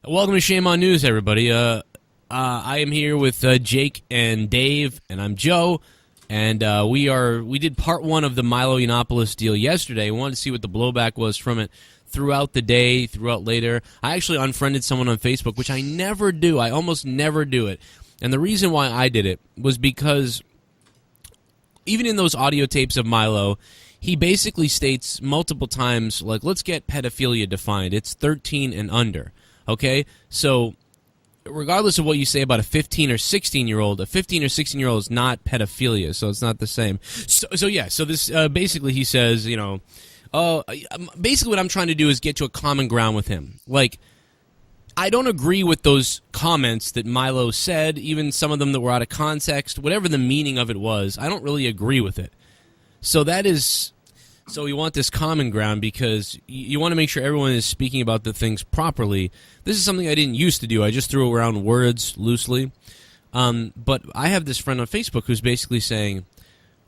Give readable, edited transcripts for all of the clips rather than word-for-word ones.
Welcome to Shame on News, everybody. I am here with Jake and Dave, and I'm Joe. And we did part one of the Milo Yiannopoulos deal yesterday. We wanted to see what the blowback was from it throughout the day, throughout later. I actually unfriended someone on Facebook, which I never do. I almost never do it. And the reason why I did it was because even in those audio tapes of Milo, he basically states multiple times, like, let's get pedophilia defined. It's 13 and under. Okay? So regardless of what you say about a 15 or 16-year-old, a 15 or 16-year-old is not pedophilia, so it's not the same. So this basically he says, basically what I'm trying to do is get to a common ground with him. Like, I don't agree with those comments that Milo said, even some of them that were out of context, whatever the meaning of it was, I don't really agree with it. So we want this common ground because you want to make sure everyone is speaking about the things properly. This is something I didn't used to do. I just threw around words loosely. But I have this friend on Facebook who's basically saying,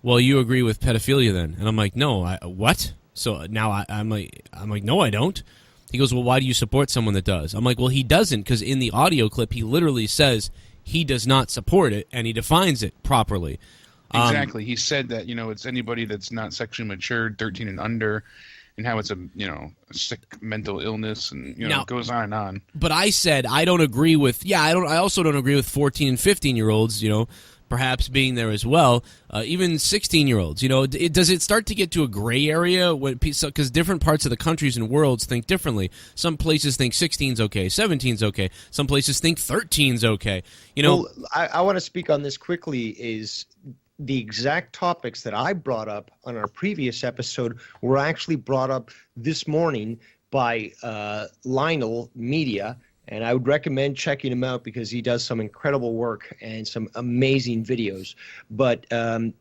well, you agree with pedophilia then? And I'm like, no, what? So now I'm like, no, I don't. He goes, well, why do you support someone that does? I'm like, well, he doesn't, because in the audio clip, he literally says he does not support it, and he defines it properly. Exactly. He said that, it's anybody that's not sexually matured, 13 and under, and how it's a sick mental illness, and, now, it goes on and on. But I said I don't agree with, I also don't agree with 14 and 15-year-olds, perhaps being there as well, even 16-year-olds. Does it start to get to a gray area because different parts of the countries and worlds think differently? Some places think 16's okay, 17's okay. Some places think 13's okay. Well, I want to speak on this quickly. Is the exact topics that I brought up on our previous episode were actually brought up this morning by Lionel Media. And I would recommend checking him out because he does some incredible work and some amazing videos. But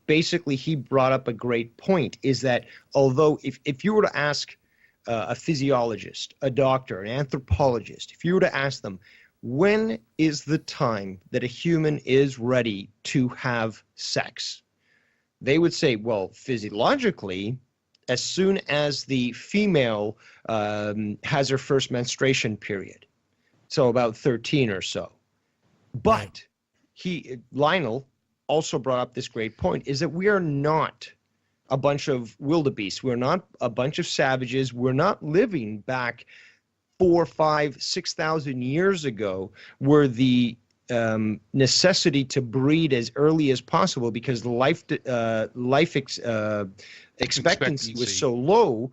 basically, he brought up a great point, is that although if you were to ask a physiologist, a doctor, an anthropologist, if you were to ask them, when is the time that a human is ready to have sex? They would say, well, physiologically, as soon as the female has her first menstruation period. So about 13 or so. But Lionel also brought up this great point, is that we are not a bunch of wildebeests. We're not a bunch of savages. We're not living back 4, 5, 6,000 years ago, where the necessity to breed as early as possible because the life expectancy was so low.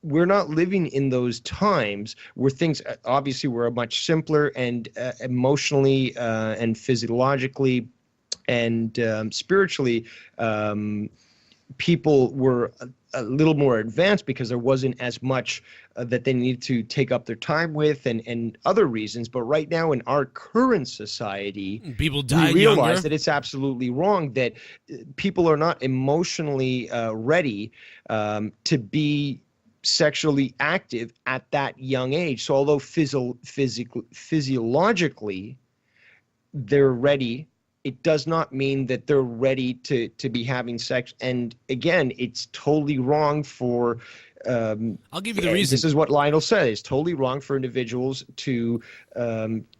We're not living in those times where things obviously were much simpler and emotionally and physiologically and spiritually people were a little more advanced because there wasn't as much that they needed to take up their time with and other reasons. But right now in our current society, people die we realize younger. that it's absolutely wrong, that people are not emotionally ready to be sexually active at that young age. So although physiologically they're ready, it does not mean that they're ready to be having sex. And again, it's totally wrong for I'll give you the reason. This is what Lionel said. It's totally wrong for individuals to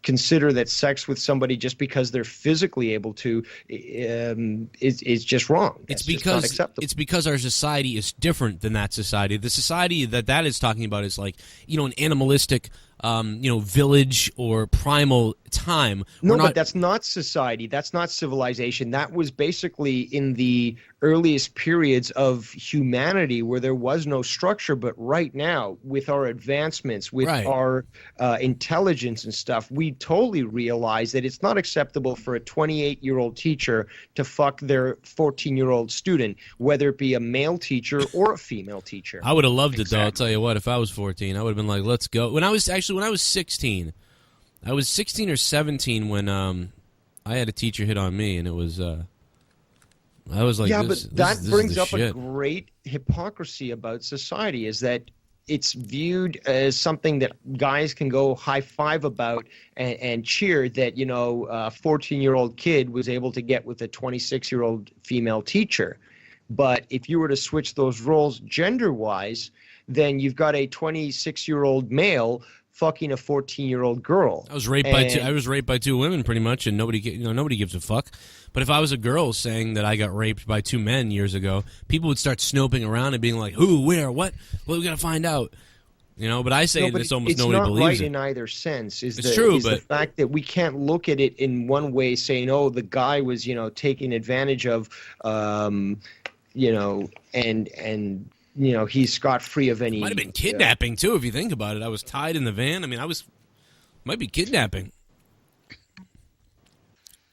consider that sex with somebody just because they're physically able to is just wrong. It's just not because acceptable. it's because our society is different than that society. The society that is talking about is like, an animalistic village or primal time. No, but that's not society. That's not civilization. That was basically in the earliest periods of humanity where there was no structure. But right now, with our advancements, with our intelligence and stuff, we totally realize that it's not acceptable for a 28-year-old teacher to fuck their 14-year-old student, whether it be a male teacher or a female teacher. I would have loved it, though. I'll tell you what, if I was 14, I would have been like, let's go. When I was 16, I was 16 or 17 when I had a teacher hit on me, and it was I was like, but that brings up shit. a great hypocrisy about society, is that it's viewed as something that guys can go high five about and cheer that, a 14-year-old kid was able to get with a 26-year-old female teacher. But if you were to switch those roles gender-wise, then you've got a 26-year-old male fucking a 14-year-old girl. I was raped by two women, pretty much, and nobody gives a fuck. But if I was a girl saying that I got raped by two men years ago, people would start snoping around and being like, "Who? Where? What? Well, we gotta find out." But I say this, almost nobody believes it. It's not right in either sense. It's true, but the fact that we can't look at it in one way, saying, "Oh, the guy was, taking advantage of, and he's scot-free of any." Might have been kidnapping too, if you think about it. I was tied in the van. I mean, might be kidnapping.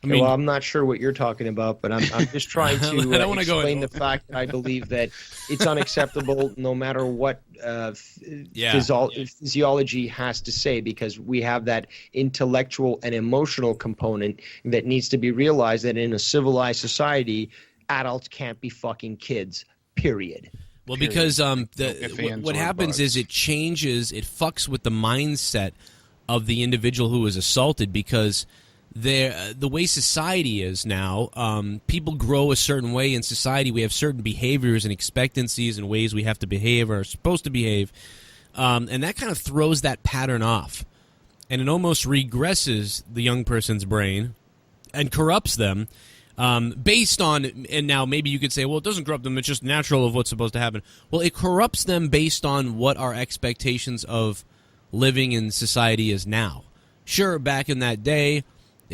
Well, I'm not sure what you're talking about, but I'm just trying to explain the fact that I believe that it's unacceptable no matter what physiology has to say, because we have that intellectual and emotional component that needs to be realized that in a civilized society, adults can't be fucking kids, period. Well, because what happens is it fucks with the mindset of the individual who was assaulted, because the way society is now, people grow a certain way in society. We have certain behaviors and expectancies and ways we have to behave or are supposed to behave, and that kind of throws that pattern off, and it almost regresses the young person's brain and corrupts them based on, and now maybe you could say, well, it doesn't corrupt them, it's just natural of what's supposed to happen. Well, it corrupts them based on what our expectations of living in society is now. Sure, back in that day,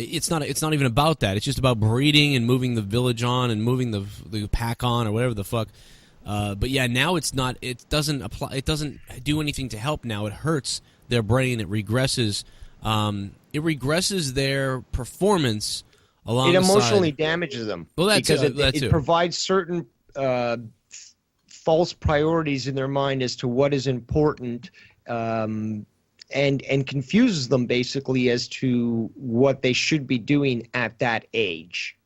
it's not even about that. It's just about breeding and moving the village on and moving the pack on or whatever the fuck. But yeah, now it's not. It doesn't apply. It doesn't do anything to help now. It hurts their brain. It regresses. It regresses their performance along. It emotionally damages them. Well, because it provides certain false priorities in their mind as to what is important. And confuses them basically as to what they should be doing at that age.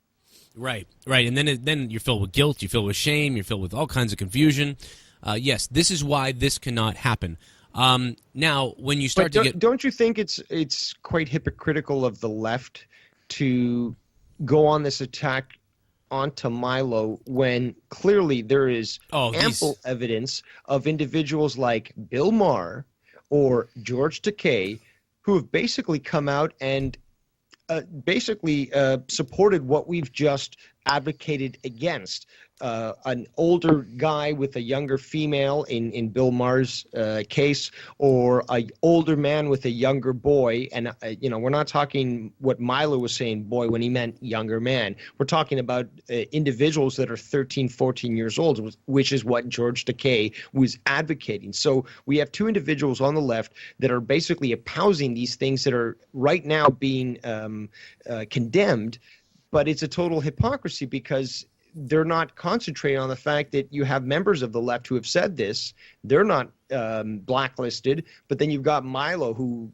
Right. And then you're filled with guilt, you're filled with shame, you're filled with all kinds of confusion. Yes, this is why this cannot happen. Now, when you start don't you think it's quite hypocritical of the left to go on this attack onto Milo when clearly there is ample evidence of individuals like Bill Maher or George Takei, who have basically come out and supported what we've just advocated against. An older guy with a younger female in Bill Maher's case, or an older man with a younger boy. And, we're not talking what Milo was saying, boy, when he meant younger man. We're talking about individuals that are 13, 14 years old, which is what George Takei was advocating. So we have two individuals on the left that are basically espousing these things that are right now being condemned, but it's a total hypocrisy because they're not concentrating on the fact that you have members of the left who have said this. They're not blacklisted, but then you've got Milo, who,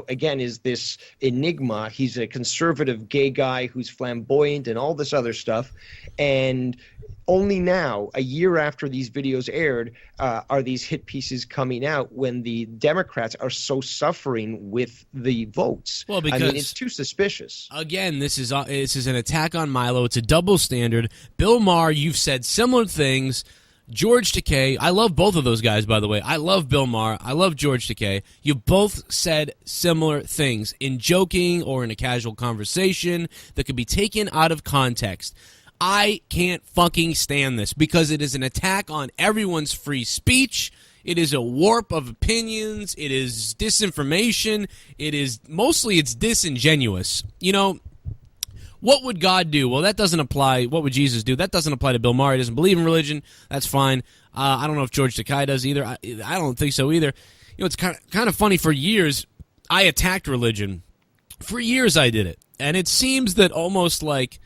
again, is this enigma. He's a conservative gay guy who's flamboyant and all this other stuff. And only now, a year after these videos aired, are these hit pieces coming out when the Democrats are so suffering with the votes. Well, because it's too suspicious. Again, this is an attack on Milo. It's a double standard. Bill Maher, you've said similar things. George Takei, I love both of those guys, by the way. I love Bill Maher. I love George Takei. You both said similar things in joking or in a casual conversation that could be taken out of context. I can't fucking stand this because it is an attack on everyone's free speech. It is a warp of opinions. It is disinformation. It's disingenuous. What would God do? Well, that doesn't apply. What would Jesus do? That doesn't apply to Bill Maher. He doesn't believe in religion. That's fine. I don't know if George Takei does either. I don't think so either. It's kind of funny. For years, I attacked religion. For years, I did it. And it seems that almost like,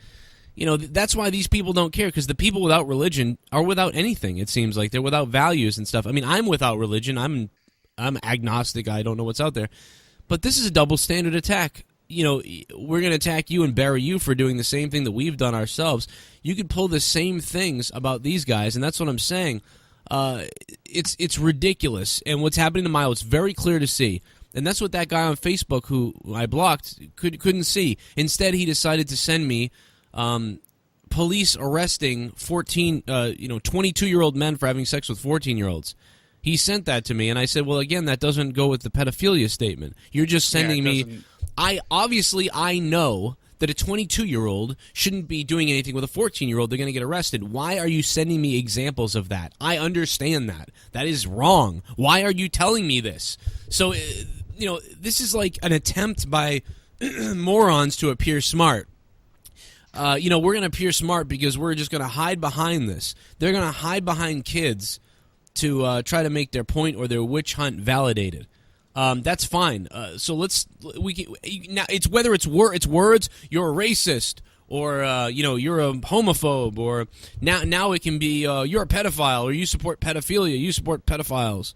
that's why these people don't care, because the people without religion are without anything. It seems like they're without values and stuff. I mean, I'm without religion. I'm agnostic. I don't know what's out there. But this is a double standard attack. We're going to attack you and bury you for doing the same thing that we've done ourselves. You could pull the same things about these guys, and that's what I'm saying. It's ridiculous. And what's happening to Milo, it's very clear to see. And that's what that guy on Facebook who I blocked couldn't see. Instead, he decided to send me police arresting 22-year-old men for having sex with 14-year-olds. He sent that to me, and I said, well, again, that doesn't go with the pedophilia statement. You're just sending me... I know that a 22-year-old shouldn't be doing anything with a 14-year-old. They're going to get arrested. Why are you sending me examples of that? I understand that. That is wrong. Why are you telling me this? So, this is like an attempt by morons to appear smart. We're going to appear smart because we're just going to hide behind this. They're going to hide behind kids to try to make their point or their witch hunt validated. That's fine. So now it's whether it's words, you're a racist, or you're a homophobe, or now it can be you're a pedophile, or you support pedophilia, you support pedophiles.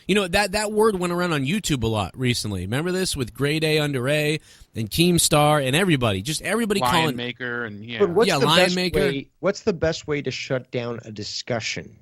That word went around on YouTube a lot recently. Remember this with Grade A Under A and Keemstar and everybody, just everybody calling Lion Maker and But what's the best way to shut down a discussion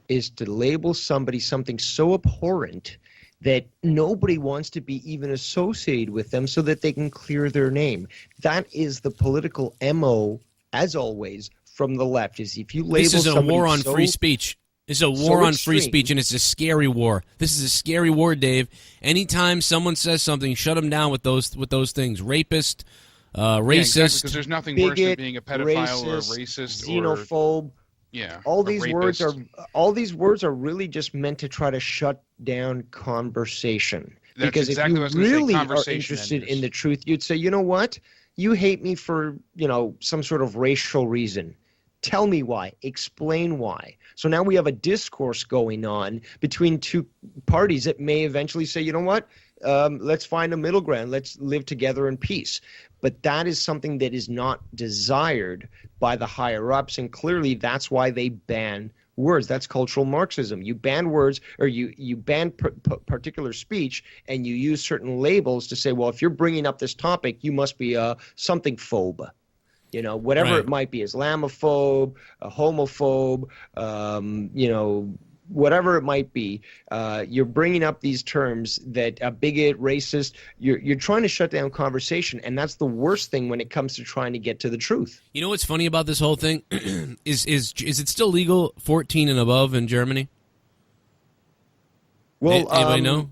is to label somebody something so abhorrent that nobody wants to be even associated with them so that they can clear their name. That is the political MO, as always, from the left, is if you label this is a somebody war on so, free speech. It's a war on free extreme. speech, and it's a scary war. This is a scary war, Dave. Anytime someone says something, shut them down with those things. Rapist, racist. Yeah, exactly, because there's nothing worse than bigot, being a pedophile or a racist, racist xenophobe. All these words are really just meant to try to shut down conversation. That's because exactly if what I you was gonna say, really are conversation interested enders. in the truth, you'd say, you know what? You hate me for, some sort of racial reason. Tell me why. Explain why. So now we have a discourse going on between two parties that may eventually say, you know what? Let's find a middle ground. Let's live together in peace. But that is something that is not desired by the higher ups, and clearly that's why they ban words. That's cultural Marxism. You ban words, or you ban particular speech, and you use certain labels to say, well, if you're bringing up this topic, you must be a something phobe. Whatever Right. it might be, Islamophobe, a homophobe, whatever it might be, you're bringing up these terms that a bigot, racist, you're trying to shut down conversation, and that's the worst thing when it comes to trying to get to the truth. You know what's funny about this whole thing? is it still legal 14 and above in Germany? Well, Anybody know?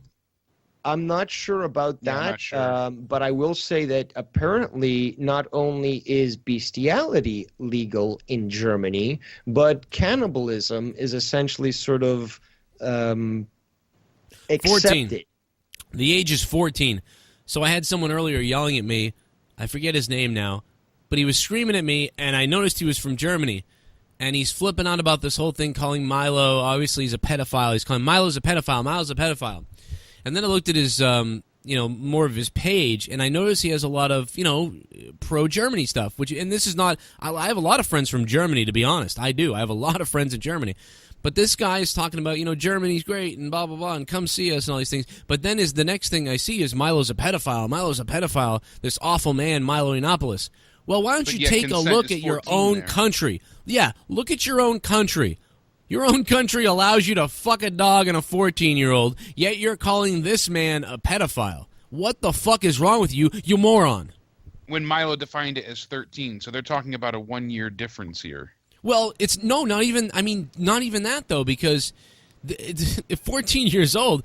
I'm not sure about Yeah, I'm that, not sure. but I will say that apparently not only is bestiality legal in Germany, but cannibalism is essentially sort of accepted. The age is 14. So I had someone earlier yelling at me. I forget his name now, but he was screaming at me, and I noticed he was from Germany. And he's flipping out about this whole thing, calling Milo, obviously he's a pedophile. He's calling Milo's a pedophile. Milo's a pedophile. And then I looked at his, more of his page, and I noticed he has a lot of, pro-Germany stuff. And this is not, I have a lot of friends from Germany, to be honest. I do. I have a lot of friends in Germany. But this guy is talking about, Germany's great and blah, blah, blah, and come see us and all these things. But then the next thing I see is Milo's a pedophile. Milo's a pedophile. This awful man, Milo Yiannopoulos. Well, why don't But you yet take a consent look is at your 14 own there. country? Yeah, look at your own country. Your own country allows you to fuck a dog and a 14-year-old, yet you're calling this man a pedophile. What the fuck is wrong with you, you moron? When Milo defined it as 13, so they're talking about a 1-year difference here. Well, not even that, though, because 14 years old,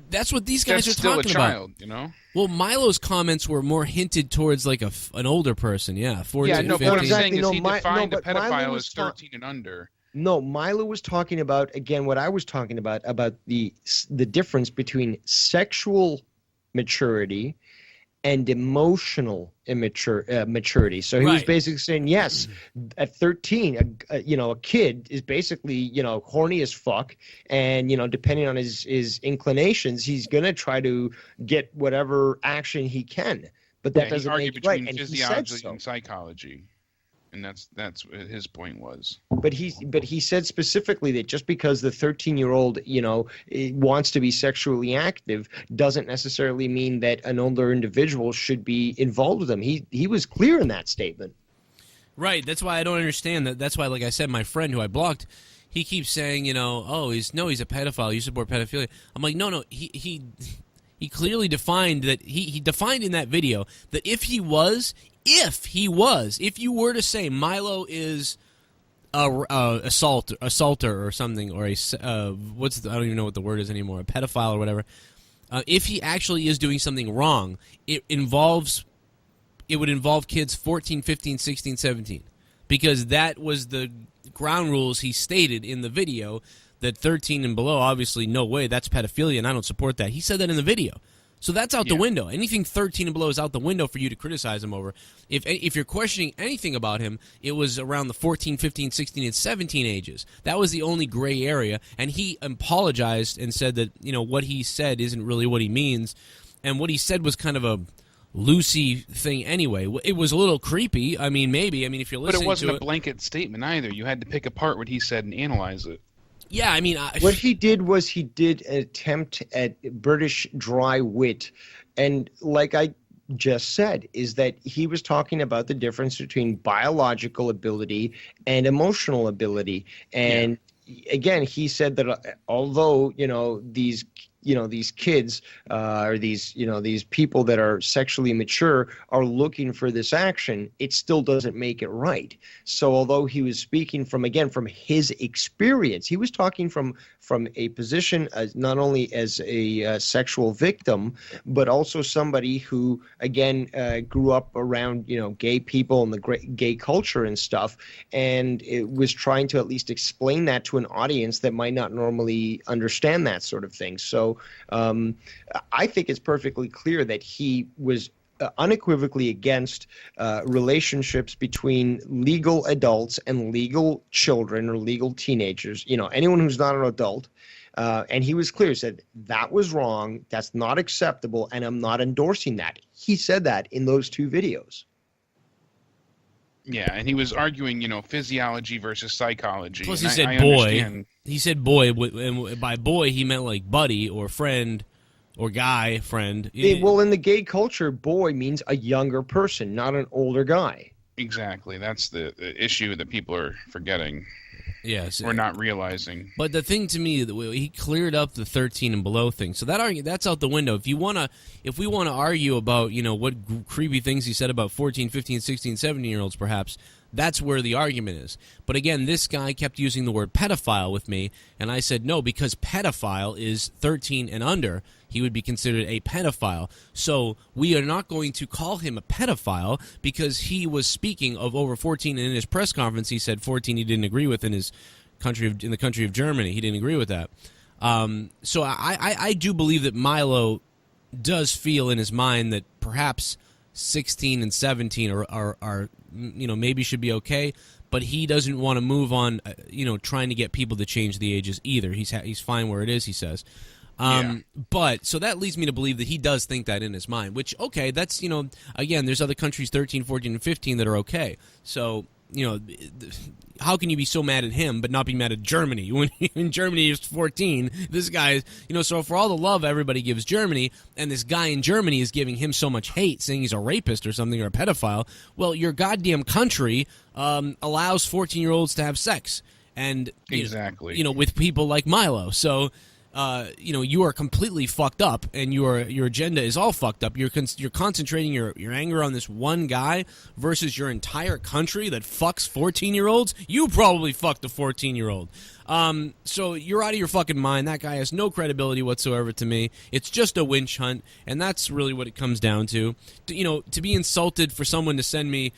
that's what these guys That's are still a talking about. child, Well, Milo's comments were more hinted towards like an older person, 14, Yeah, no, but what I'm 15. saying is No, he Mi- defined no, a but Milo pedophile was as 13 and under. No, Milo was talking about, again, what I was talking about the difference between sexual maturity and emotional maturity. So he was Right. basically saying, yes, at 13, a kid is basically, horny as fuck, and depending on his inclinations, he's gonna try to get whatever action he can. But that He doesn't argued make it right, between and he said physiology so. and psychology, and that's what his point was. But he said specifically that just because the 13-year-old, wants to be sexually active doesn't necessarily mean that an older individual should be involved with them. He was clear in that statement. Right, that's why I don't understand that. That's why, like I said, my friend who I blocked, he keeps saying, he's a pedophile. You support pedophilia. I'm like, no, he clearly defined that he defined in that video that if you were to say Milo is assaulter or something, or I don't even know what the word is anymore, a pedophile or whatever. If he actually is doing something wrong, it would involve kids 14, 15, 16, 17, because that was the ground rules he stated in the video, that 13 and below, obviously, no way, that's pedophilia, and I don't support that. He said that in the video. So that's out the window. Anything 13 and below is out the window for you to criticize him over. If you're questioning anything about him, it was around the 14, 15, 16, and 17 ages. That was the only gray area, and he apologized and said that, what he said isn't really what he means, and what he said was kind of a loosey thing anyway. It was a little creepy. I mean, maybe. I mean, if you're listening to it... But it wasn't a blanket statement either. You had to pick apart what he said and analyze it. Yeah, I mean... what he did was he did an attempt at British dry wit. And like I just said, is that he was talking about the difference between biological ability and emotional ability. And again, he said that although, these kids or these people that are sexually mature are looking for this action, it still doesn't make it right. So although he was speaking from his experience, he was talking from a position as not only as a sexual victim, but also somebody who, again, grew up around, gay people and the gay culture and stuff, and it was trying to at least explain that to an audience that might not normally understand that sort of thing. So I think it's perfectly clear that he was unequivocally against relationships between legal adults and legal children or legal teenagers, anyone who's not an adult. And he was clear, said that was wrong, that's not acceptable, and I'm not endorsing that. He said that in those two videos. Yeah, and he was arguing, physiology versus psychology. Plus, he said boy. He said boy, and by boy he meant like buddy or friend or guy friend. Well, in the gay culture, boy means a younger person, not an older guy. Exactly. That's the issue that people are forgetting. Yes, or not realizing. But the thing to me, he cleared up the 13 and below thing, so that's out the window. If we want to argue about what creepy things he said about 14, 15, 16, 17-year-olds, perhaps that's where the argument is. But again, this guy kept using the word pedophile with me, and I said no, because pedophile is 13 and under. He would be considered a pedophile. So we are not going to call him a pedophile because he was speaking of over 14, and in his press conference he said 14 he didn't agree with in the country of Germany. He didn't agree with that. So I do believe that Milo does feel in his mind that perhaps 16 and 17 are maybe should be okay, but he doesn't want to move on trying to get people to change the ages either. He's fine where it is, he says. But so that leads me to believe that he does think that in his mind, which, okay, that's, again, there's other countries 13, 14, and 15 that are okay. So, how can you be so mad at him but not be mad at Germany? When in Germany is 14, this guy is, so for all the love everybody gives Germany, and this guy in Germany is giving him so much hate, saying he's a rapist or something or a pedophile, well, your goddamn country allows 14-year-olds to have sex. And, exactly. With people like Milo. So... you are completely fucked up, and your agenda is all fucked up. You're concentrating your anger on this one guy versus your entire country that fucks 14-year-olds. You probably fucked a 14-year-old. So you're out of your fucking mind. That guy has no credibility whatsoever to me. It's just a winch hunt, and that's really what it comes down to. To be insulted for someone to send me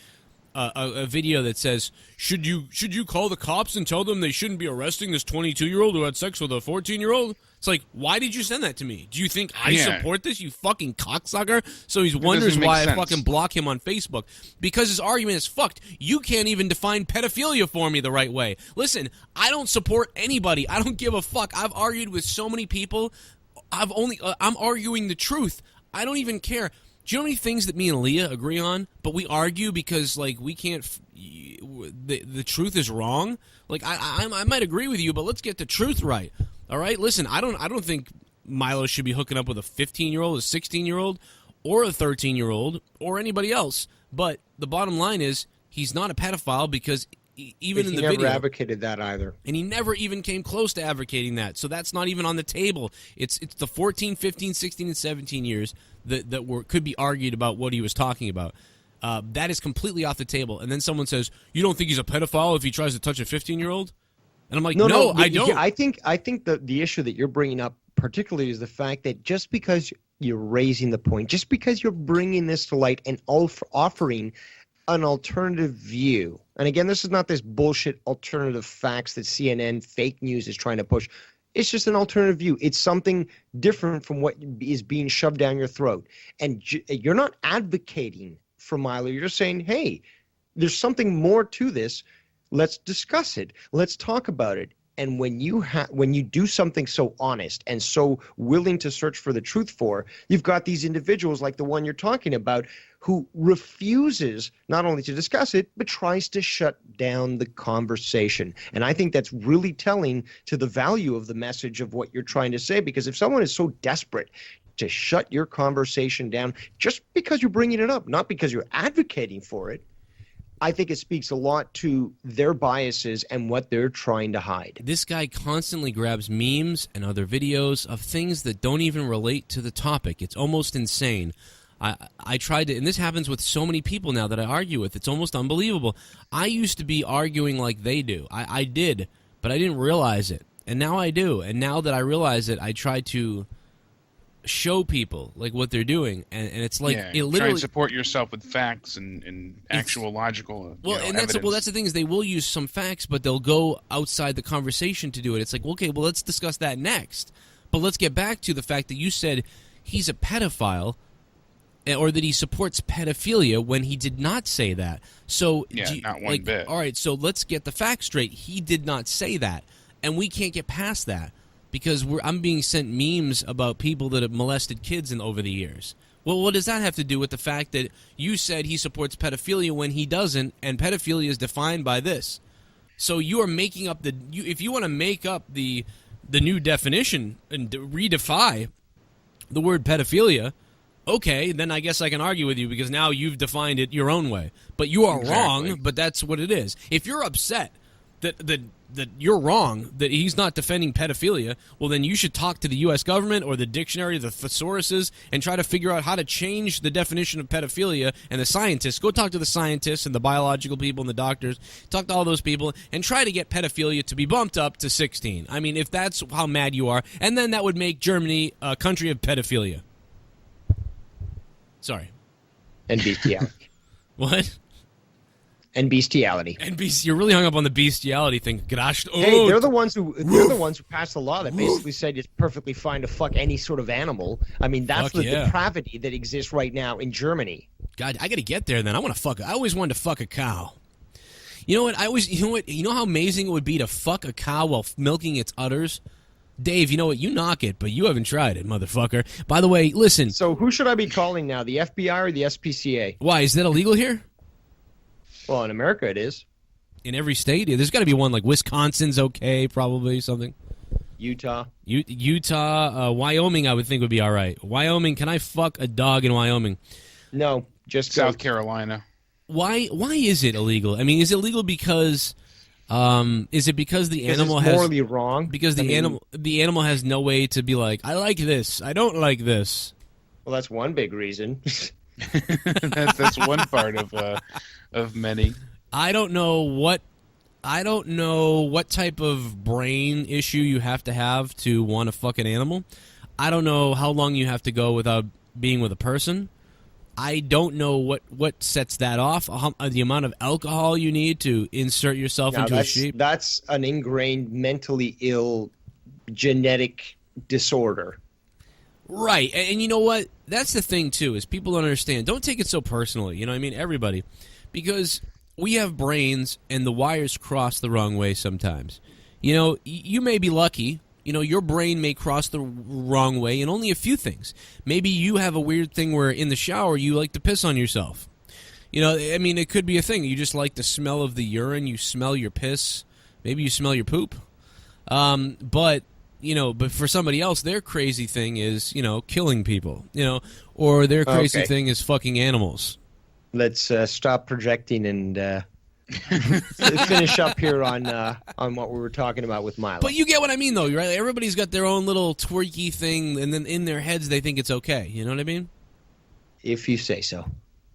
a video that says, should you call the cops and tell them they shouldn't be arresting this 22-year-old who had sex with a 14-year-old? It's like, why did you send that to me? Do you think I support this, you fucking cocksucker? So he wonders why I fucking block him on Facebook. Because his argument is fucked. You can't even define pedophilia for me the right way. Listen, I don't support anybody. I don't give a fuck. I've argued with so many people. I'm arguing the truth. I don't even care. Do you know how many things that me and Leah agree on, but we argue because, we can't, the truth is wrong? I might agree with you, but let's get the truth right. All right? Listen, I don't think Milo should be hooking up with a 15-year-old, a 16-year-old, or a 13-year-old, or anybody else. But the bottom line is, he's not a pedophile because even in the video... He never advocated that either. And he never even came close to advocating that. So that's not even on the table. It's the 14, 15, 16, and 17 years that could be argued about what he was talking about. That is completely off the table. And then someone says, you don't think he's a pedophile if he tries to touch a 15-year-old? And I'm like, no, I don't. I think the issue that you're bringing up particularly is the fact that just because you're raising the point, just because you're bringing this to light and offering an alternative view, and again, this is not this bullshit alternative facts that CNN fake news is trying to push. It's just an alternative view. It's something different from what is being shoved down your throat. And you're not advocating for Milo. You're just saying, hey, there's something more to this. Let's discuss it. Let's talk about it. And when you do something so honest and so willing to search for the truth for, you've got these individuals like the one you're talking about who refuses not only to discuss it, but tries to shut down the conversation. And I think that's really telling to the value of the message of what you're trying to say, because if someone is so desperate to shut your conversation down just because you're bringing it up, not because you're advocating for it, I think it speaks a lot to their biases and what they're trying to hide. This guy constantly grabs memes and other videos of things that don't even relate to the topic. It's almost insane. I tried to, and this happens with so many people now that I argue with. It's almost unbelievable. I used to be arguing like they do. I did, but I didn't realize it. And now I do. And now that I realize it, I try to show people like what they're doing, and it's like it literally try and support yourself with facts and actual logical that's the thing is they will use some facts, but they'll go outside the conversation to do it. It's like, okay, well, let's discuss that next, but let's get back to the fact that you said he's a pedophile or that he supports pedophilia when he did not say that. So not one bit. All right, so let's get the facts straight. He did not say that, and we can't get past that. Because I'm being sent memes about people that have molested kids over the years. Well, what does that have to do with the fact that you said he supports pedophilia when he doesn't, and pedophilia is defined by this? So you are making up if you want to make up the new definition and redefine the word pedophilia, okay, then I guess I can argue with you because now you've defined it your own way. But you are wrong, but that's what it is. If you're upset that you're wrong, that he's not defending pedophilia, well, then you should talk to the U.S. government or the dictionary, the thesauruses, and try to figure out how to change the definition of pedophilia. And the scientists, go talk to the scientists and the biological people and the doctors, talk to all those people, and try to get pedophilia to be bumped up to 16. I mean, if that's how mad you are, and then that would make Germany a country of pedophilia. Sorry. And bestiality. What? And bestiality. You're really hung up on the bestiality thing. Hey, they're the ones who passed the law that basically said it's perfectly fine to fuck any sort of animal. I mean, that's the depravity that exists right now in Germany. God, I got to get there then. I always wanted to fuck a cow. You know what? You know how amazing it would be to fuck a cow while milking its udders? Dave, you know what? You knock it, but you haven't tried it, motherfucker. By the way, listen. So who should I be calling now, the FBI or the SPCA? Why? Is that illegal here? Well, in America it is. In every state? Yeah, there's got to be one, like Wisconsin's okay, probably, something. Utah. Utah, Wyoming I would think would be all right. Wyoming, can I fuck a dog in Wyoming? No, just South Carolina. Why is it illegal? I mean, is it illegal because is it because the animal it's has morally wrong? Because the animal has no way to be like, I like this, I don't like this. Well, that's one big reason. that's one part of many. I don't know what type of brain issue you have to want to fuck an animal. I don't know how long you have to go without being with a person. I don't know what sets that off, the amount of alcohol you need to insert yourself into a sheep. That's an ingrained mentally ill genetic disorder. Right, and you know what? That's the thing, too, is people don't understand. Don't take it so personally, you know what I mean? Everybody. Because we have brains, and the wires cross the wrong way sometimes. You know, you may be lucky. You know, your brain may cross the wrong way in only a few things. Maybe you have a weird thing where in the shower you like to piss on yourself. You know, I mean, it could be a thing. You just like the smell of the urine. You smell your piss. Maybe you smell your poop. But for somebody else, their crazy thing is, killing people, or their crazy thing is fucking animals. Let's stop projecting and finish up here on what we were talking about with Milo. But you get what I mean, though, right? Everybody's got their own little twerky thing, and then in their heads they think it's okay. You know what I mean? If you say so.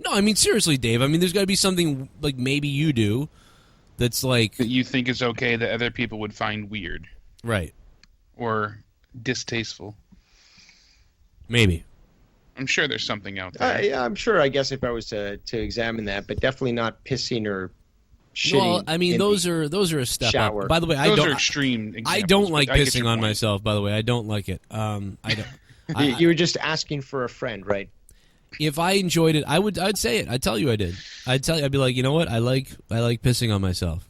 No, I mean seriously, Dave. I mean, there's got to be something like maybe you do that's like that you think is okay that other people would find weird, right or distasteful. Maybe. I'm sure there's something out there. Yeah, I'm sure. I guess if I was to examine that, but definitely not pissing or shitting. Well, I mean, those are a step shower. up. By the way, Those are extreme examples. I don't like but I get pissing your on point. myself. By the way, I don't like it. I don't. You were just asking for a friend, right? If I enjoyed it, I'd say it. I'd tell you I did. I'd be like, you know what? I like pissing on myself.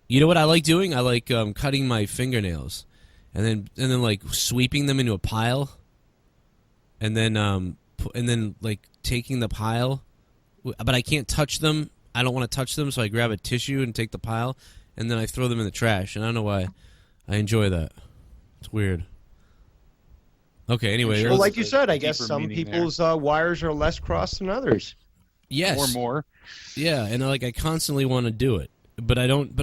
You know what I like doing? I like cutting my fingernails, and then like sweeping them into a pile, and then like taking the pile, but I can't touch them. I don't want to touch them, so I grab a tissue and take the pile, and then I throw them in the trash. And I don't know why I enjoy that. It's weird. Okay, anyway. Well, like you said, I guess deeper some meaning people's wires are less crossed than others. Yes. Or more. Yeah, and I constantly want to do it, but I don't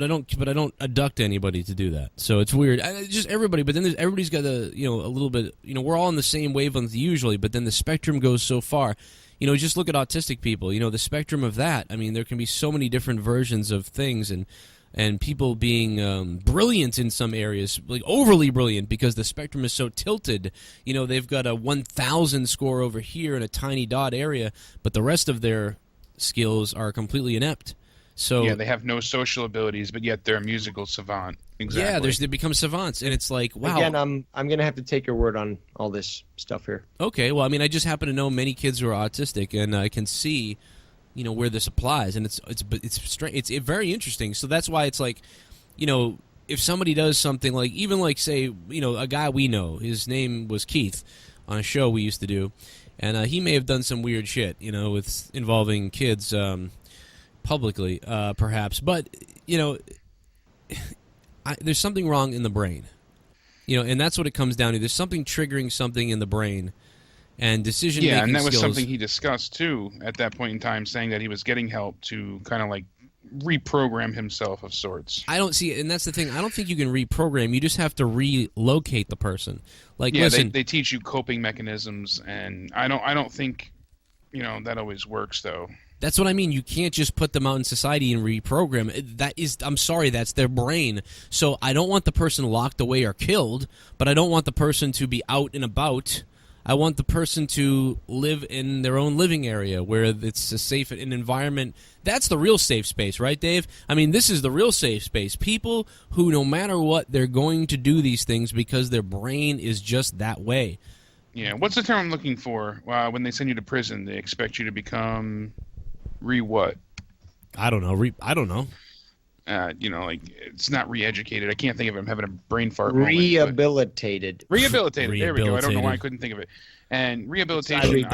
abduct anybody to do that. So it's weird. Just everybody, but then everybody's got a little bit. We're all on the same wavelength usually, but then the spectrum goes so far. Just look at autistic people. The spectrum of that. I mean, there can be so many different versions of things, and people being brilliant in some areas, like overly brilliant, because the spectrum is so tilted. They've got a 1,000 score over here in a tiny dot area, but the rest of their skills are completely inept. So Yeah, they have no social abilities, but yet they're a musical savant. Exactly. Yeah, they become savants, and it's like, wow. Again, I'm going to have to take your word on all this stuff here. Okay, well, I mean, I just happen to know many kids who are autistic, and I can see, where this applies, and it's very interesting. So that's why it's like, if somebody does something like, even like say, a guy we know, his name was Keith, on a show we used to do, and he may have done some weird shit, with involving kids publicly, perhaps, but there's something wrong in the brain, and that's what it comes down to. There's something triggering something in the brain, and decision-making Yeah, and that was skills. something he discussed, too, at that point in time, saying that he was getting help to kind of like reprogram himself of sorts. I don't see it, and that's the thing. I don't think you can reprogram. You just have to relocate the person. Like, Yeah, listen, they teach you coping mechanisms, and I don't think, that always works, though. that's what I mean. You can't just put them out in society and reprogram. I'm sorry, that's their brain. So I don't want the person locked away or killed, but I don't want the person to be out and about. I want the person to live in their own living area where it's a safe an environment. That's the real safe space, right, Dave? I mean, this is the real safe space. People who, no matter what, they're going to do these things because their brain is just that way. Yeah, what's the term I'm looking for? When they send you to prison, they expect you to become what? I don't know. I don't know. Like it's not re-educated. I can't think of it. I'm having a brain fart. Rehabilitated. Rehabilitated. There we go. I don't know why I couldn't think of it. And rehabilitation,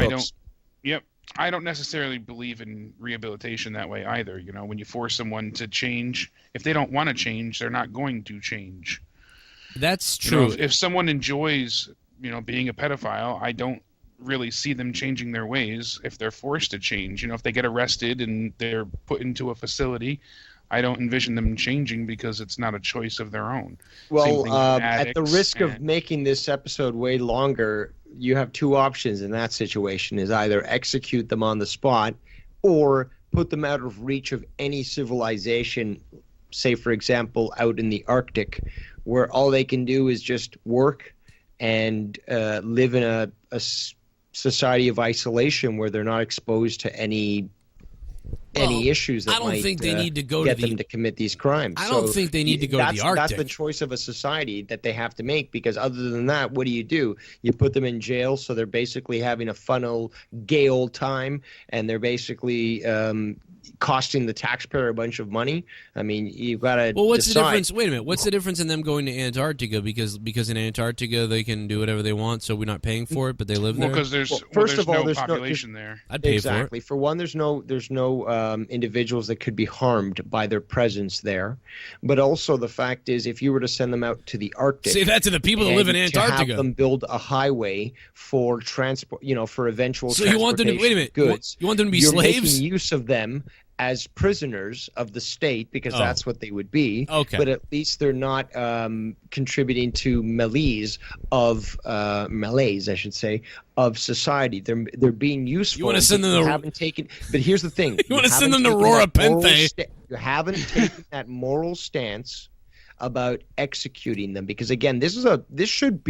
I don't necessarily believe in rehabilitation that way either. When you force someone to change, if they don't want to change, they're not going to change. That's true. If someone enjoys, being a pedophile, I don't really see them changing their ways if they're forced to change. If they get arrested and they're put into a facility, I don't envision them changing because it's not a choice of their own. Well, at the risk of making this episode way longer, you have two options in that situation: is either execute them on the spot or put them out of reach of any civilization, say, for example, out in the Arctic, where all they can do is just work and live in a society of isolation where they're not exposed to any issues that might think they need to go get to the, them to commit these crimes. I don't think they need to go to the Arctic. That's the choice of a society that they have to make, because other than that, what do? You put them in jail, so they're basically having a fun old, gay old time, and they're basically costing the taxpayer a bunch of money. I mean, you've got to what's decide. the difference? Wait a minute. What's the difference in them going to Antarctica? Because in Antarctica they can do whatever they want, so we're not paying for it, but they live there? Because there's no population there. I'd pay Exactly. For one, there's no individuals that could be harmed by their presence there. But also the fact is, if you were to send them out to the Arctic... Say that to the people that live in Antarctica. To have them buid a highway for transport, for eventual so you want them to, wait a minute, goods. you want them to be you're slaves? Making use of them as prisoners of the state, because that's what they would be. Okay. But at least they're not contributing to malaise, I should say, of society. They're being useful. You want to send them haven't taken. But here's the thing: you want to send them to Aurora Penthe. You haven't taken that moral stance about executing them, because again, this should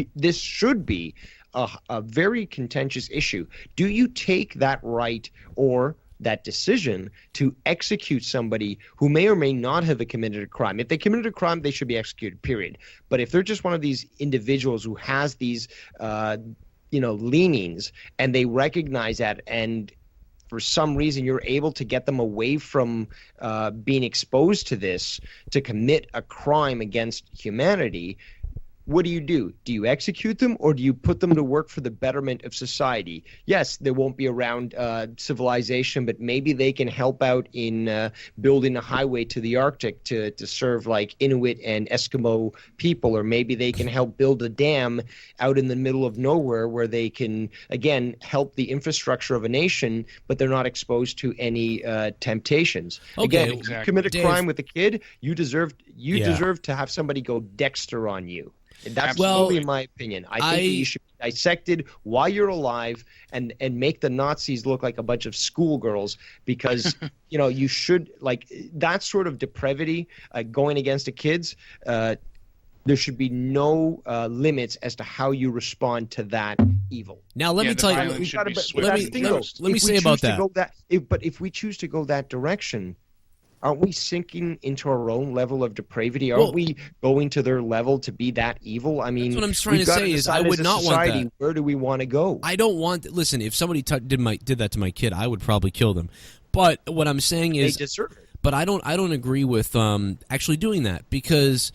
be a very contentious issue. Do you take that right or that decision to execute somebody who may or may not have committed a crime? If they committed a crime, they should be executed, period. But if they're just one of these individuals who has these leanings, and they recognize that, and for some reason you're able to get them away from being exposed to this to commit a crime against humanity, what do? Do you execute them, or do you put them to work for the betterment of society? Yes, they won't be around civilization, but maybe they can help out in building a highway to the Arctic to serve like Inuit and Eskimo people, or maybe they can help build a dam out in the middle of nowhere where they can, again, help the infrastructure of a nation, but they're not exposed to any temptations. Okay, again, exactly. if you commit a Dave, crime with a kid, you deserve to have somebody go Dexter on you. That's totally in my opinion. I think you should be dissected while you're alive and make the Nazis look like a bunch of schoolgirls, because you should, like, that sort of depravity going against the kids. There should be no limits as to how you respond to that evil. Now let me tell you. Let me say about that. But if we choose to go that direction, aren't we sinking into our own level of depravity? Aren't we going to their level to be that evil? I mean, that's what I'm trying to say is I would not want that. Where do we want to go? I don't want. Listen, if somebody did that to my kid, I would probably kill them. But what I'm saying is, they deserve it. But I don't agree with actually doing that, because,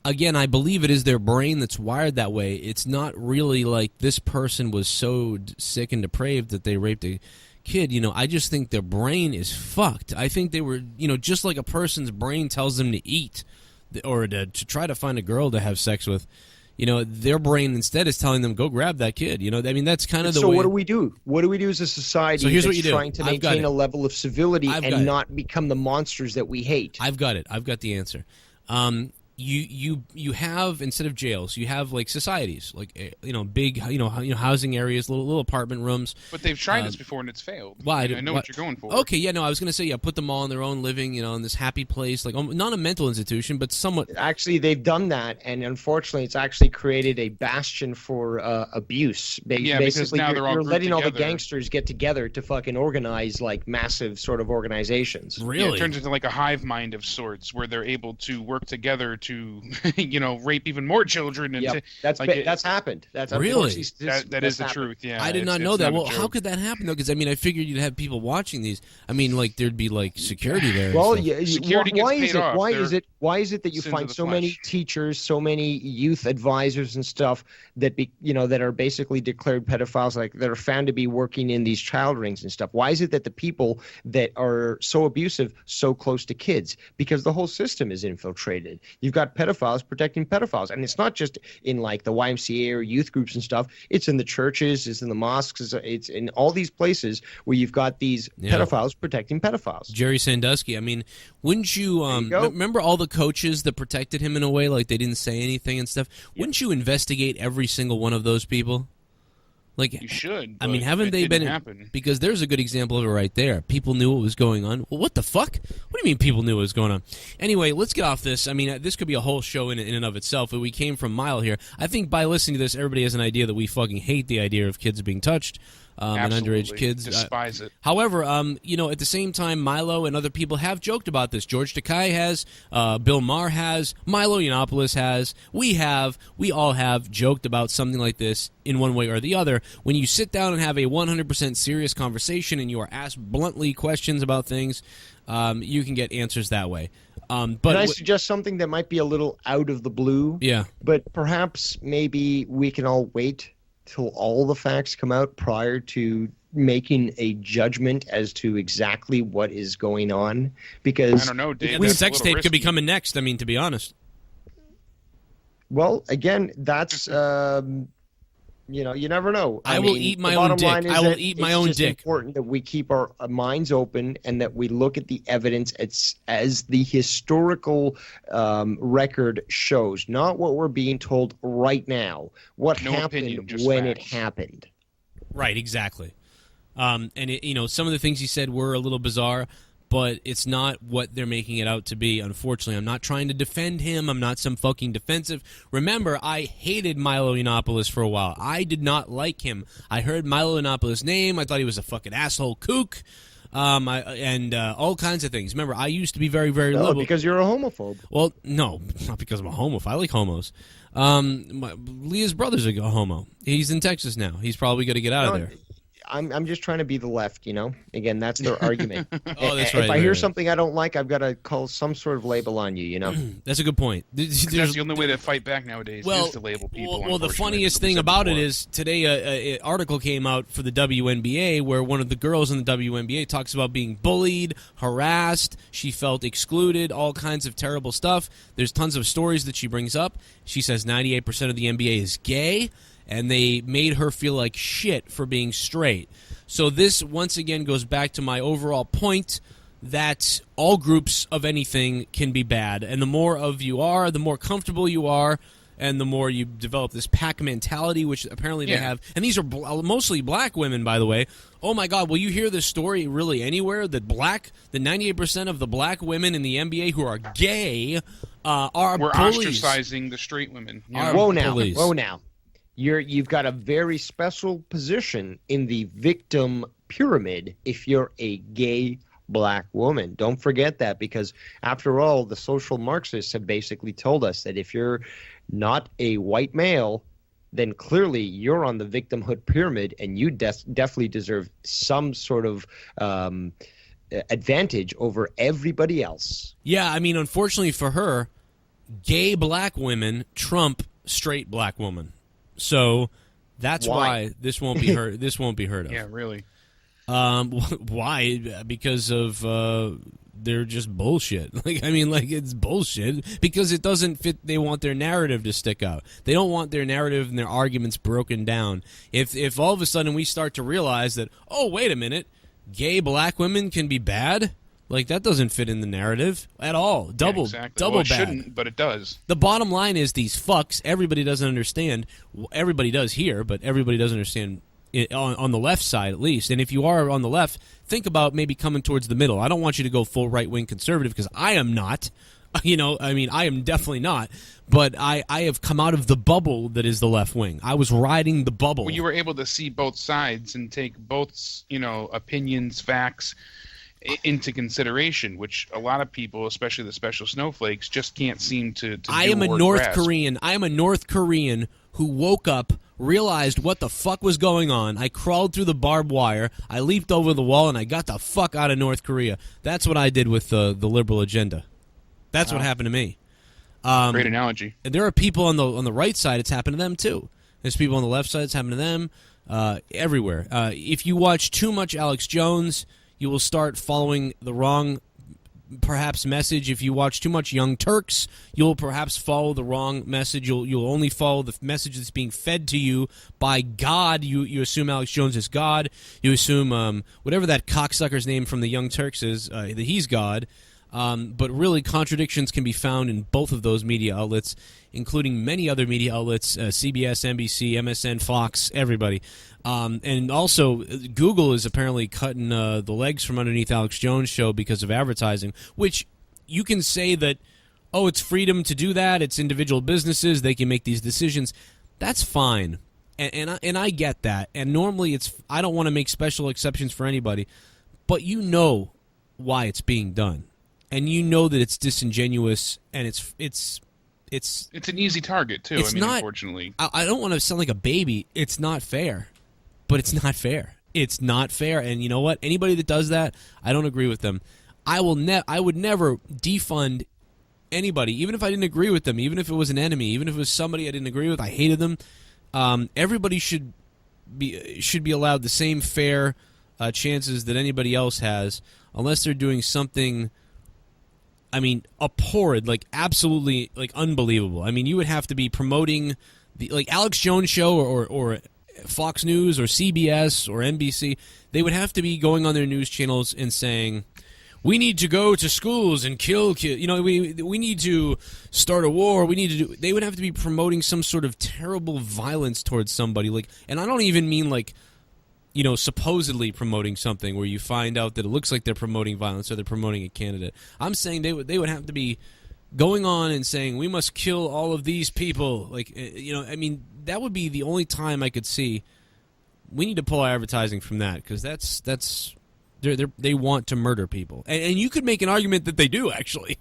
again, I believe it is their brain that's wired that way. It's not really like this person was so sick and depraved that they raped a kid. I just think their brain is fucked. I think they were, just like a person's brain tells them to eat or to try to find a girl to have sex with, their brain instead is telling them, go grab that kid. I mean, that's kind of the way. So what do we do? What do we do as a society that's trying to maintain a level of civility and not become the monsters that we hate? I've got it. I've got the answer. You have, instead of jails, you have like societies, like big housing areas, little apartment rooms. But they've tried this before and it's failed. Why? I know what you're going for. Okay, yeah, no, I was going to say, put them all in their own living, in this happy place, like not a mental institution, but somewhat. Actually, they've done that, and unfortunately, it's actually created a bastion for abuse. Because now they're all you're letting together. All the gangsters get together to fucking organize like massive sort of organizations. Really? Yeah, it turns into like a hive mind of sorts, where they're able to work together to rape even more children. And that's happened. That's really that is the truth. Yeah, I did not know that. Well, how could that happen though? Because I mean, I figured you'd have people watching these. I mean, like there'd be like security there. Well, security why gets is paid it? off. Why is it that you find so many teachers, so many youth advisors and stuff that that are basically declared pedophiles, like that are found to be working in these child rings and stuff? Why is it that the people that are so abusive so close to kids? Because the whole system is infiltrated. You've got pedophiles protecting pedophiles, and it's not just in like the YMCA or youth groups and stuff. It's in the churches, it's in the mosques, it's in all these places where you've got these pedophiles protecting pedophiles. Jerry Sandusky. I mean, wouldn't you remember all the coaches that protected him in a way, like they didn't say anything and stuff? Wouldn't you investigate every single one of those people? Like, you should. I mean, haven't they been? Happen. Because there's a good example of it right there. People knew what was going on. Well, what the fuck? What do you mean people knew what was going on? Anyway, let's get off this. I mean, this could be a whole show in and of itself. We came from Milo here. I think by listening to this, everybody has an idea that we fucking hate the idea of kids being touched. And underage kids despise it. However, at the same time, Milo and other people have joked about this. George Takei has, Bill Maher has, Milo Yiannopoulos has, we all have joked about something like this in one way or the other. When you sit down and have a 100% serious conversation and you are asked bluntly questions about things, you can get answers that way. But can I suggest something that might be a little out of the blue? Yeah. But perhaps maybe we can all wait till all the facts come out prior to making a judgment as to exactly what is going on, because I don't know, Dave. The sex tape could be coming next. I mean, to be honest. Well, again, that's You never know. I will mean, eat my the own bottom dick. line is I will that eat my it's own just dick. important that we keep our minds open and that we look at the evidence as the historical record shows, not what we're being told right now. What No happened opinion, just when facts. it happened. Right, exactly. And some of the things he said were a little bizarre, but it's not what they're making it out to be. Unfortunately, I'm not trying to defend him. I'm not some fucking defensive. Remember, I hated Milo Yiannopoulos for a while. I did not like him. I heard Milo Yiannopoulos' name. I thought he was a fucking asshole kook, and all kinds of things. Remember, I used to be very, very No, liberal. because you're a homophobe. Well, no, not because I'm a homophobe. I like homos. Leah's brother's a homo. He's in Texas now. He's probably going to get out of there. I'm just trying to be the left, Again, that's their argument. Oh, that's right. If I hear something I don't like, I've got to call some sort of label on you, That's a good point. That's the only way to fight back nowadays is to label people. Well, the unfortunately, funniest as we thing said about it before. is today an article came out for the WNBA where one of the girls in the WNBA talks about being bullied, harassed, she felt excluded, all kinds of terrible stuff. There's tons of stories that she brings up. She says 98% of the NBA is gay, and they made her feel like shit for being straight. So this, once again, goes back to my overall point that all groups of anything can be bad. And the more of you are, the more comfortable you are, and the more you develop this pack mentality, which apparently they have. And these are mostly black women, by the way. Oh, my God, will you hear this story really anywhere? That the 98% of the black women in the NBA who are gay are We're bullies. ostracizing the straight women. Whoa now, police. whoa now. You've got a very special position in the victim pyramid if you're a gay black woman. Don't forget that, because after all, the social Marxists have basically told us that if you're not a white male, then clearly you're on the victimhood pyramid and you definitely deserve some sort of advantage over everybody else. Yeah, I mean, unfortunately for her, gay black women trump straight black women. So that's why this won't be heard. This won't be heard of. Yeah, really. Why? Because of they're just bullshit. It's bullshit because it doesn't fit. They want their narrative to stick out. They don't want their narrative and their arguments broken down. If all of a sudden we start to realize that, oh, wait a minute, gay black women can be bad. That doesn't fit in the narrative at all. Double well, bad. It shouldn't, but it does. The bottom line is these fucks, everybody doesn't understand. Everybody does here, but everybody doesn't understand it on the left side at least. And if you are on the left, think about maybe coming towards the middle. I don't want you to go full right-wing conservative because I am not. I am definitely not. But I have come out of the bubble that is the left wing. I was riding the bubble. Well, you were able to see both sides and take both, opinions, facts into consideration, which a lot of people, especially the special snowflakes, just can't seem to I do am a or North grasp. Korean. I am a North Korean who woke up, realized what the fuck was going on. I crawled through the barbed wire. I leaped over the wall, and I got the fuck out of North Korea. That's what I did with the liberal agenda. That's what happened to me. Great analogy. And there are people on the right side. It's happened to them too. There's people on the left side. It's happened to them everywhere. If you watch too much Alex Jones, you will start following the wrong, perhaps, message. If you watch too much Young Turks, you'll perhaps follow the wrong message. You'll only follow the message that's being fed to you by God. You assume Alex Jones is God. You assume whatever that cocksucker's name from the Young Turks is, that he's God. But really, contradictions can be found in both of those media outlets, including many other media outlets, CBS, NBC, MSN, Fox, everybody. And also, Google is apparently cutting the legs from underneath Alex Jones' show because of advertising, which you can say that, oh, it's freedom to do that. It's individual businesses. They can make these decisions. That's fine. And I get that. And normally, I don't want to make special exceptions for anybody, but you know why it's being done. And you know that it's disingenuous, and it's an easy target too. It's not, unfortunately. I don't want to sound like a baby. It's not fair, but it's not fair. It's not fair, and you know what? Anybody that does that, I don't agree with them. I would never defund anybody, even if I didn't agree with them, even if it was an enemy, even if it was somebody I didn't agree with, I hated them. Everybody should be allowed the same fair chances that anybody else has, unless they're doing something. I mean, abhorred, absolutely, unbelievable. I mean, you would have to be promoting the Alex Jones show or Fox News or CBS or NBC, they would have to be going on their news channels and saying, we need to go to schools and kill kids. You know, we need to start a war. We need to do. They would have to be promoting some sort of terrible violence towards somebody. Like, and I don't even mean like, you know, supposedly promoting something where you find out that it looks like they're promoting violence or they're promoting a candidate. I'm saying they would have to be going on and saying we must kill all of these people. Like, you know, I mean, that would be the only time I could see. We need to pull our advertising from that because that's. They want to murder people. And you could make an argument that they do, actually.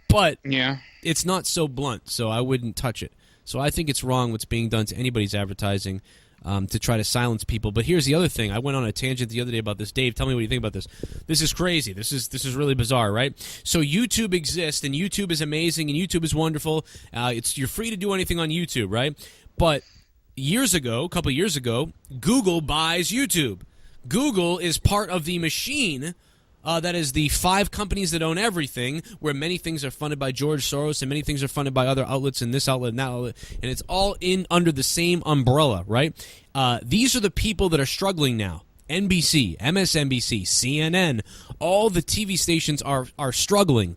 But yeah, it's not so blunt, so I wouldn't touch it. So I think it's wrong what's being done to anybody's advertising to try to silence people. But here's the other thing. I went on a tangent the other day about this. Dave, tell me what you think about this. This is crazy. This is really bizarre, right? So YouTube exists, and YouTube is amazing, and YouTube is wonderful. You're free to do anything on YouTube, right? But a couple years ago, Google buys YouTube. Google is part of the machine that is the 5 companies that own everything, where many things are funded by George Soros and many things are funded by other outlets and this outlet and that outlet, and it's all under the same umbrella, right? These are the people that are struggling now. NBC, MSNBC, CNN, all the TV stations are struggling.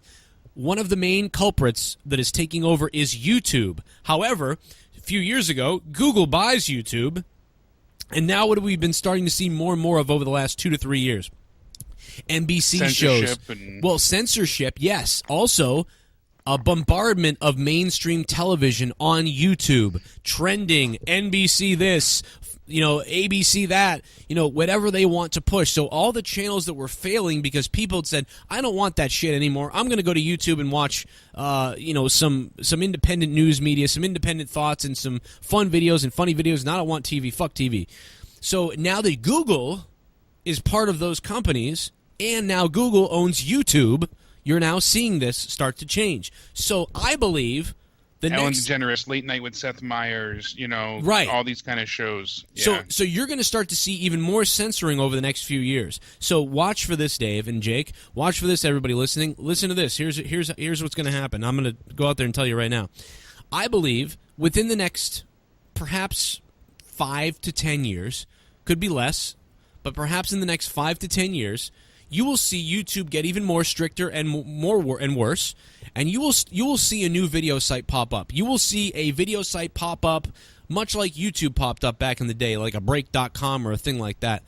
One of the main culprits that is taking over is YouTube. However, a few years ago, Google buys YouTube. And now what have we been starting to see more and more of over the last 2 to 3 years? NBC shows. Censorship, yes. Also, a bombardment of mainstream television on YouTube. Trending, NBC this, you know, ABC that, you know, whatever they want to push. So all the channels that were failing because people had said, I don't want that shit anymore. I'm going to go to YouTube and watch, you know, some independent news media, some independent thoughts, and some fun videos and funny videos. And I don't want TV. Fuck TV. So now that Google is part of those companies, and now Google owns YouTube, you're now seeing this start to change. So I believe Ellen DeGeneres, Late Night with Seth Meyers, you know, right. All these kind of shows. Yeah. So you're going to start to see even more censoring over the next few years. So watch for this, Dave and Jake. Watch for this, everybody listening. Listen to this. Here's what's going to happen. I'm going to go out there and tell you right now. I believe within the next perhaps 5 to 10 years, could be less, but perhaps in the next 5 to 10 years, you will see YouTube get even more stricter and more and worse, and you will see a new video site pop up. You will see a video site pop up much like YouTube popped up back in the day, like a break.com or a thing like that.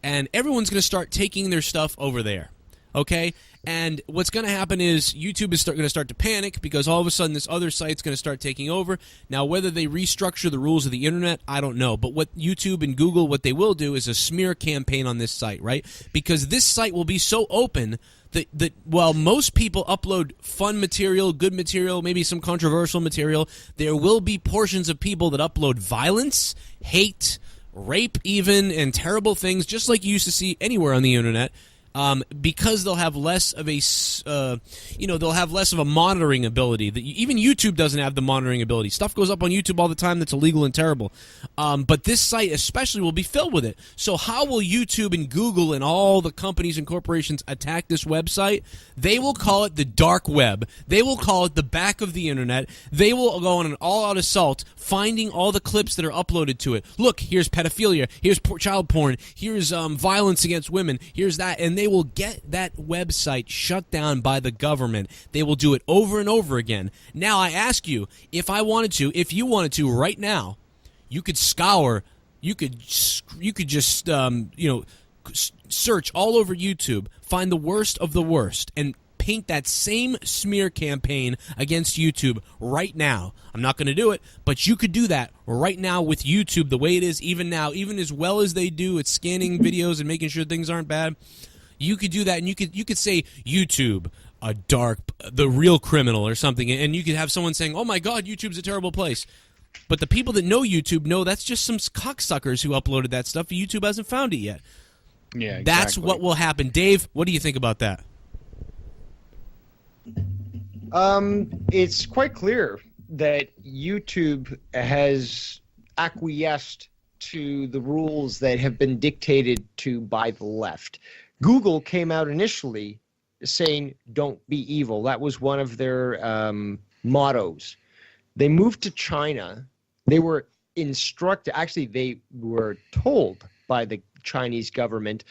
And everyone's going to start taking their stuff over there. Okay? And what's going to happen is YouTube is going to start to panic because all of a sudden this other site's going to start taking over. Now, whether they restructure the rules of the internet, I don't know. But what YouTube and Google, what they will do is a smear campaign on this site, right? Because this site will be so open that while most people upload fun material, good material, maybe some controversial material, there will be portions of people that upload violence, hate, rape even, and terrible things, just like you used to see anywhere on the internet. Because they'll have less of a, they'll have less of a monitoring ability. Even YouTube doesn't have the monitoring ability. Stuff goes up on YouTube all the time that's illegal and terrible. But this site especially will be filled with it. So how will YouTube and Google and all the companies and corporations attack this website? They will call it the dark web. They will call it the back of the internet. They will go on an all-out assault, finding all the clips that are uploaded to it. Look, here's pedophilia. Here's child porn. Here's violence against women. Here's that. And they will get that website shut down by the government. They will do it over and over again. Now, I ask you, if you wanted to right now, you could scour, you could just, search all over YouTube, find the worst of the worst, and paint that same smear campaign against YouTube right now. I'm not going to do it, but you could do that right now with YouTube the way it is even now, even as well as they do at scanning videos and making sure things aren't bad. You could do that, and you could say YouTube, the real criminal or something, and you could have someone saying, "Oh my God, YouTube's a terrible place." But the people that know YouTube know that's just some cocksuckers who uploaded that stuff. YouTube hasn't found it yet. Yeah, exactly. That's what will happen. Dave, what do you think about that? It's quite clear that YouTube has acquiesced to the rules that have been dictated to by the left. Google came out initially saying, "Don't be evil." That was one of their mottos. They moved to China. They were instructed, actually they were told by the Chinese government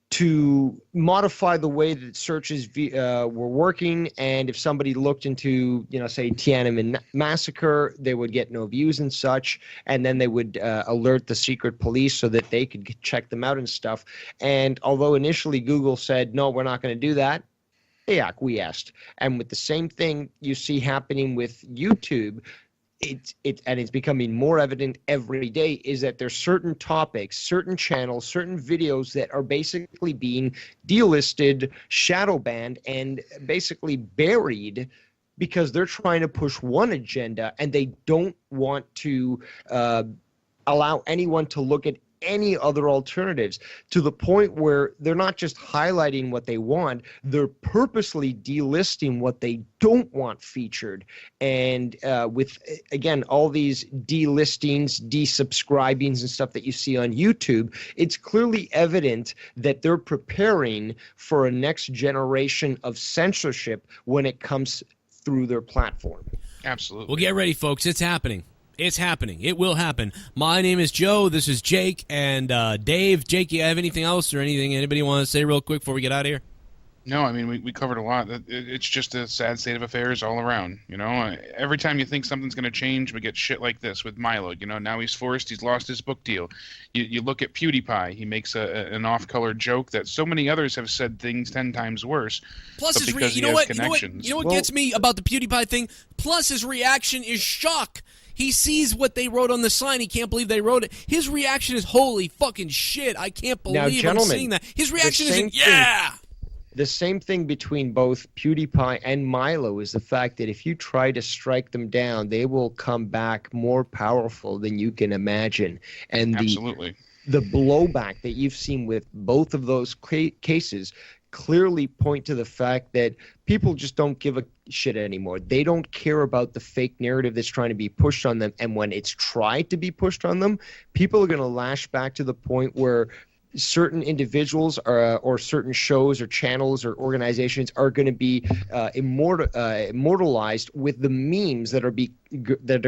to modify the way that searches were working, and if somebody looked into, say Tiananmen massacre, they would get no views and such, and then they would alert the secret police so that they could check them out and stuff. And although initially Google said, no, we're not going to do that, they acquiesced. And with the same thing you see happening with YouTube, it's becoming more evident every day, is that there's certain topics, certain channels, certain videos that are basically being delisted, shadow banned, and basically buried because they're trying to push one agenda and they don't want to allow anyone to look at any other alternatives, to the point where they're not just highlighting what they want, they're purposely delisting what they don't want featured. And with, again, all these delistings, desubscribings and stuff that you see on YouTube, it's clearly evident that they're preparing for a next generation of censorship when it comes through their platform. Absolutely. Well, get ready, folks. It's happening. It's happening. It will happen. My name is Joe. This is Jake and Dave. Jake, you have anything else or anything anybody want to say real quick before we get out of here? No, I mean, we covered a lot. It's just a sad state of affairs all around. Every time you think something's going to change, we get shit like this with Milo. Now he's forced. He's lost his book deal. You look at PewDiePie. He makes an off-color joke that so many others have said things 10 times worse. Plus, you know what gets me about the PewDiePie thing? Plus, his reaction is shock. He sees what they wrote on the sign. He can't believe they wrote it. His reaction is, holy fucking shit. I can't believe I'm seeing that. His reaction isn't, yeah. The same thing between both PewDiePie and Milo is the fact that if you try to strike them down, they will come back more powerful than you can imagine. And absolutely, the blowback that you've seen with both of those cases clearly point to the fact that people just don't give a shit anymore. They don't care about the fake narrative that's trying to be pushed on them. And when it's tried to be pushed on them, people are going to lash back to the point where certain individuals or certain shows or channels or organizations are going to be immortalized with the memes that are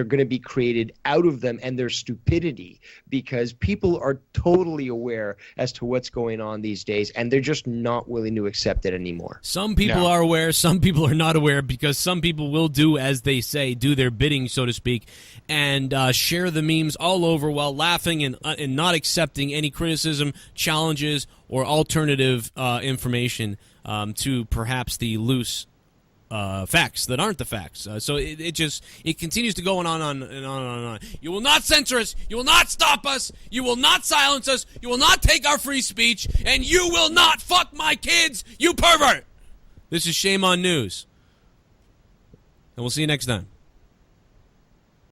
going to be created out of them and their stupidity, because people are totally aware as to what's going on these days, and they're just not willing to accept it anymore. Some people are aware, some people are not aware, because some people will do as they say, do their bidding, so to speak, and share the memes all over while laughing and not accepting any criticism, challenges, or alternative information to perhaps the loose facts that aren't the facts. So it continues to go on and on and on and on. You will not censor us. You will not stop us. You will not silence us. You will not take our free speech. And you will not fuck my kids, you pervert. This is Shame on News. And we'll see you next time.